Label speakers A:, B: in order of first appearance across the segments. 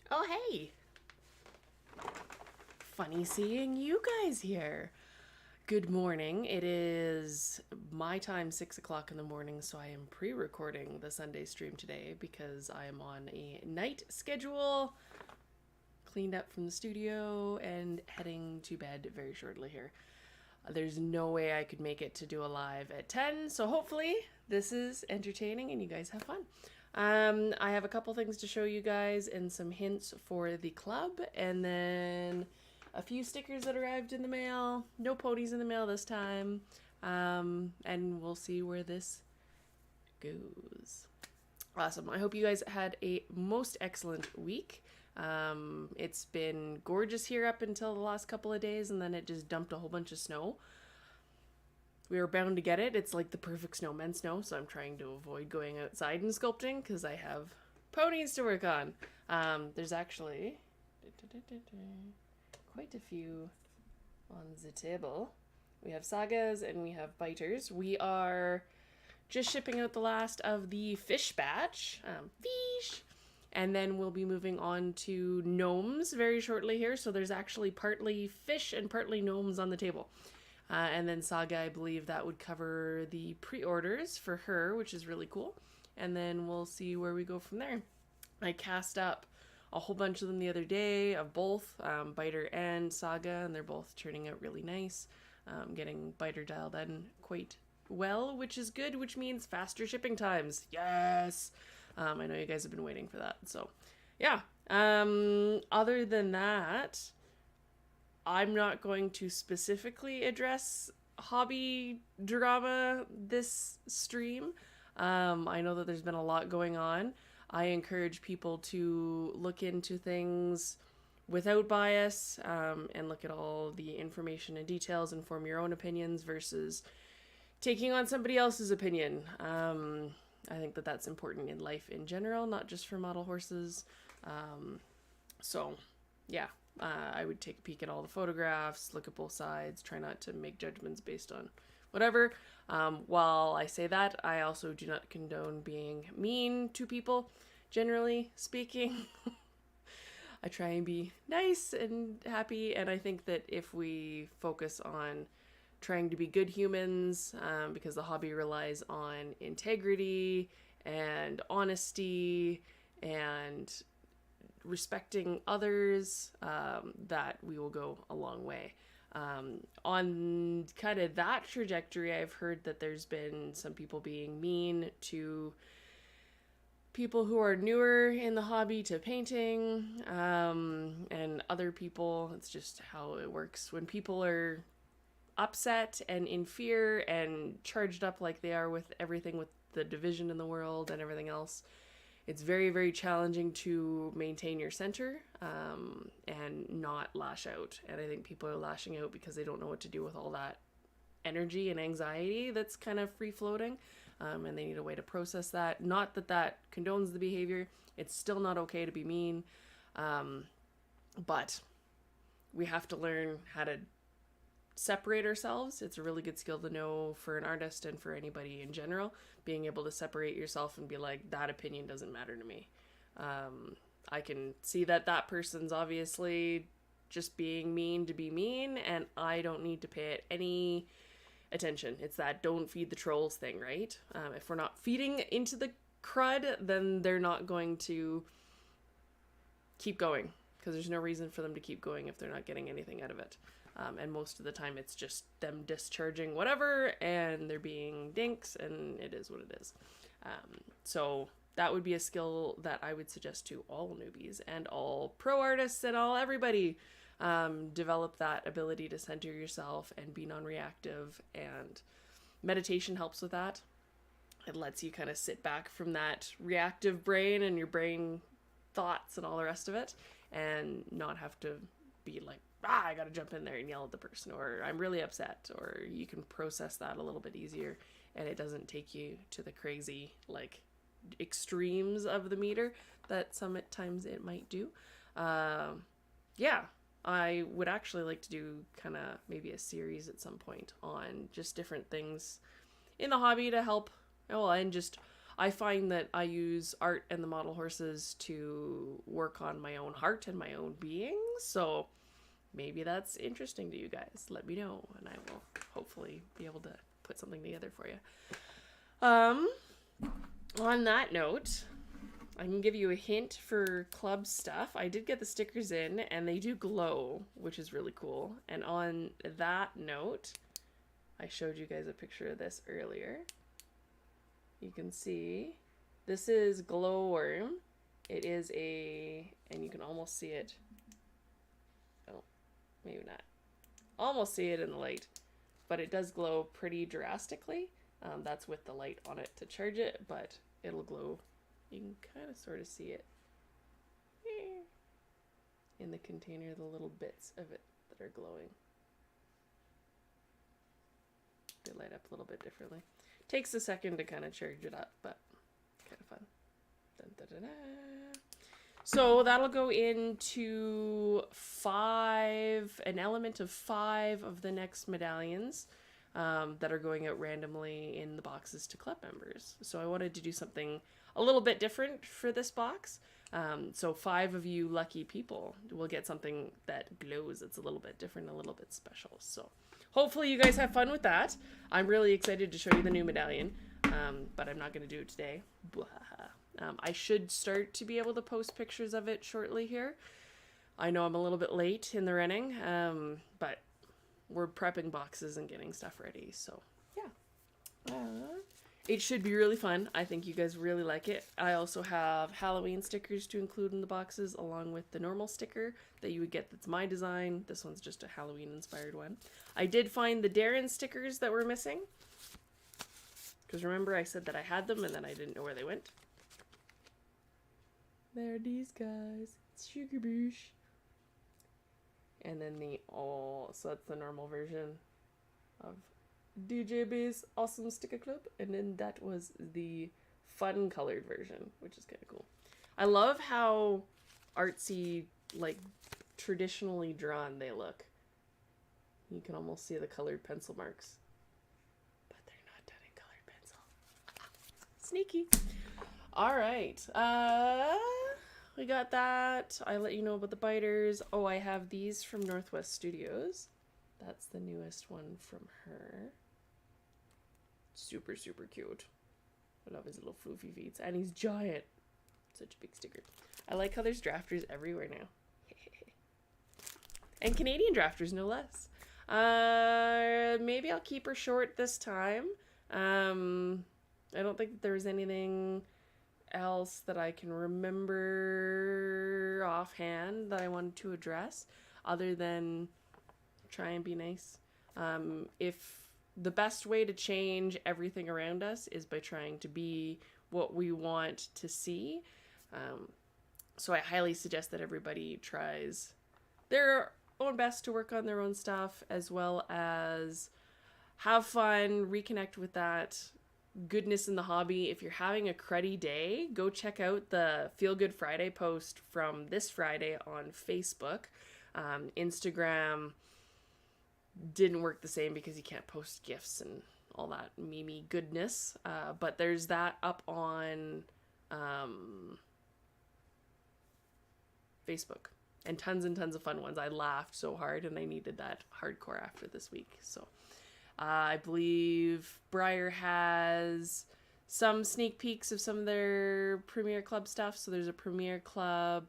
A: Oh, hey. Funny seeing you guys here. Good morning. It is my time, 6 o'clock in the morning, so I am pre recording the Sunday stream today because I am on a night schedule, cleaned up from the studio, and heading to bed very shortly here. There's no way I could make it to do a live at 10, so hopefully this is entertaining and you guys have fun. I have a couple things to show you guys and some hints for the club, and then a few stickers that arrived in the mail. No ponies in the mail this time, and we'll see where this goes. Awesome. I hope you guys had a most excellent week. It's been gorgeous here up until the last couple of days, and then it just dumped a whole bunch of snow. We were bound to get it. It's like the perfect snowman snow, so I'm trying to avoid going outside and sculpting because I have ponies to work on. There's actually quite a few on the table. We have sagas and we have biters. We are just shipping out the last of the fish batch. Fish! And then we'll be moving on to gnomes very shortly here. So there's actually partly fish and partly gnomes on the table. And then Saga, I believe that would cover the pre-orders for her, which is really cool. And then we'll see where we go from there. I cast up a whole bunch of them the other day of both Biter and Saga, and they're both turning out really nice. Getting Biter dialed in quite well, which is good, which means faster shipping times. Yes! I know you guys have been waiting for that. So, yeah. Other than that, I'm not going to specifically address hobby drama this stream. I know that there's been a lot going on. I encourage people to look into things without bias and look at all the information and details and form your own opinions versus taking on somebody else's opinion. I think that that's important in life in general, not just for model horses. So, yeah. I would take a peek at all the photographs, look at both sides, try not to make judgments based on whatever. While I say that, I also do not condone being mean to people, generally speaking. I try and be nice and happy, and I think that if we focus on trying to be good humans, because the hobby relies on integrity and honesty and respecting others, that we will go a long way. On kind of that trajectory, I've heard that there's been some people being mean to people who are newer in the hobby to painting, and other people. It's just how it works. When people are upset and in fear and charged up like they are with everything with the division in the world and everything else, it's very, very challenging to maintain your center and not lash out. And I think people are lashing out because they don't know what to do with all that energy and anxiety that's kind of free floating, and they need a way to process that. Not that that condones the behavior. It's still not okay to be mean, but we have to learn how to separate ourselves. It's a really good skill to know for an artist and for anybody in general, being able to separate yourself and be like, that opinion doesn't matter to me. I can see that that person's obviously just being mean to be mean, and I don't need to pay it any attention. It's that don't feed the trolls thing, right? If we're not feeding into the crud, then they're not going to keep going, because there's no reason for them to keep going if they're not getting anything out of it. And most of the time it's just them discharging whatever and they're being dinks, and it is what it is. So that would be a skill that I would suggest to all newbies and all pro artists and all everybody. Develop that ability to center yourself and be non-reactive, and meditation helps with that. It lets you kind of sit back from that reactive brain and your brain thoughts and all the rest of it, and not have to be like, I gotta jump in there and yell at the person, or I'm really upset, or you can process that a little bit easier, and it doesn't take you to the crazy, like, extremes of the meter that some at times it might do. Yeah, I would actually like to do kind of maybe a series at some point on just different things in the hobby to help, well, and just I find that I use art and the model horses to work on my own heart and my own being. So maybe that's interesting to you guys. Let me know, and I will hopefully be able to put something together for you. On that note, I can give you a hint for club stuff. I did get the stickers in, and they do glow, which is really cool. And on that note, I showed you guys a picture of this earlier. You can see this is glowworm. It is and you can almost see it. Oh, maybe not. Almost see it in the light, but it does glow pretty drastically. That's with the light on it to charge it, but it'll glow. You can kind of sort of see it in the container, the little bits of it that are glowing. They light up a little bit differently. Takes a second to kind of charge it up, but kind of fun. Dun, dun, dun, dun. So that'll go into an element of 5 of the next medallions that are going out randomly in the boxes to club members. So I wanted to do something a little bit different for this box. So 5 of you lucky people will get something that glows. It's a little bit different, a little bit special. So hopefully you guys have fun with that. I'm really excited to show you the new medallion, but I'm not going to do it today. I should start to be able to post pictures of it shortly here. I know I'm a little bit late in the running, but we're prepping boxes and getting stuff ready. So yeah, it should be really fun. I think you guys really like it. I also have Halloween stickers to include in the boxes, along with the normal sticker that you would get that's my design. This one's just a Halloween inspired one. I did find the Darren stickers that were missing, because remember I said that I had them and then I didn't know where they went. There are these guys. It's Sugar Boosh. And then so that's the normal version of DJ B's Awesome Sticker Club. And then that was the fun colored version, which is kind of cool. I love how artsy, like traditionally drawn they look. You can almost see the colored pencil marks. But they're not done in colored pencil. Sneaky. All right. We got that. I let you know about the biters. Oh, I have these from Northwest Studios. That's the newest one from her. Super, super cute. I love his little floofy feet. And he's giant. Such a big sticker. I like how there's drafters everywhere now. And Canadian drafters, no less. Maybe I'll keep her short this time. I don't think there was anything else that I can remember offhand that I wanted to address, other than try and be nice. If the best way to change everything around us is by trying to be what we want to see. So I highly suggest that everybody tries their own best to work on their own stuff, as well as have fun, reconnect with that goodness in the hobby. If you're having a cruddy day, go check out the Feel Good Friday post from this Friday on Facebook. Instagram didn't work the same because you can't post GIFs and all that meme goodness. But there's that up on Facebook. And tons of fun ones. I laughed so hard and I needed that hardcore after this week. So I believe Briar has some sneak peeks of some of their Premier Club stuff. So there's a Premier Club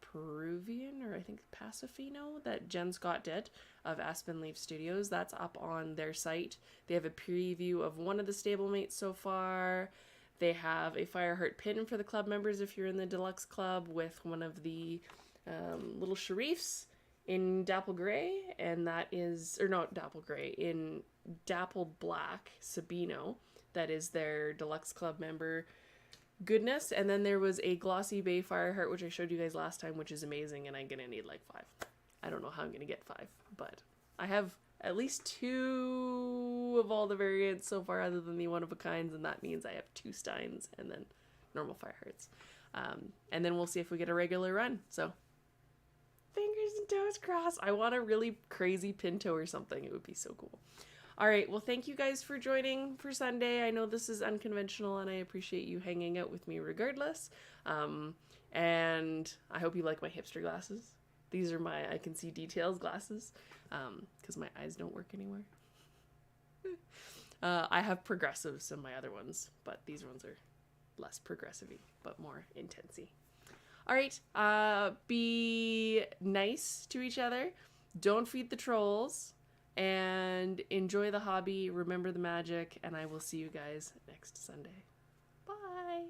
A: Peruvian, or I think Pacifino, that Jen Scott did of Aspen Leaf Studios. That's up on their site. They have a preview of one of the stablemates so far. They have a Fireheart pin for the club members if you're in the deluxe club, with one of the little Sharifs in Dapple Gray, and that is, or not Dapple Gray, in Dappled Black, Sabino. That is their deluxe club member goodness. And then there was a Glossy Bay Fireheart, which I showed you guys last time, which is amazing, and I'm gonna need like 5. I don't know how I'm gonna get 5, but I have at least 2 of all the variants so far, other than the one-of-a-kinds, and that means I have 2 Steins and then normal Firehearts. And then we'll see if we get a regular run. So fingers and toes crossed. I want a really crazy Pinto or something. It would be so cool. All right. Well, thank you guys for joining for Sunday. I know this is unconventional, and I appreciate you hanging out with me regardless. And I hope you like my hipster glasses. These are my I can see details glasses, because my eyes don't work anymore. I have progressives in my other ones, but these ones are less progressive-y, but more intensey. All right. Be nice to each other. Don't feed the trolls. And enjoy the hobby. Remember the magic. And I will see you guys next Sunday. Bye.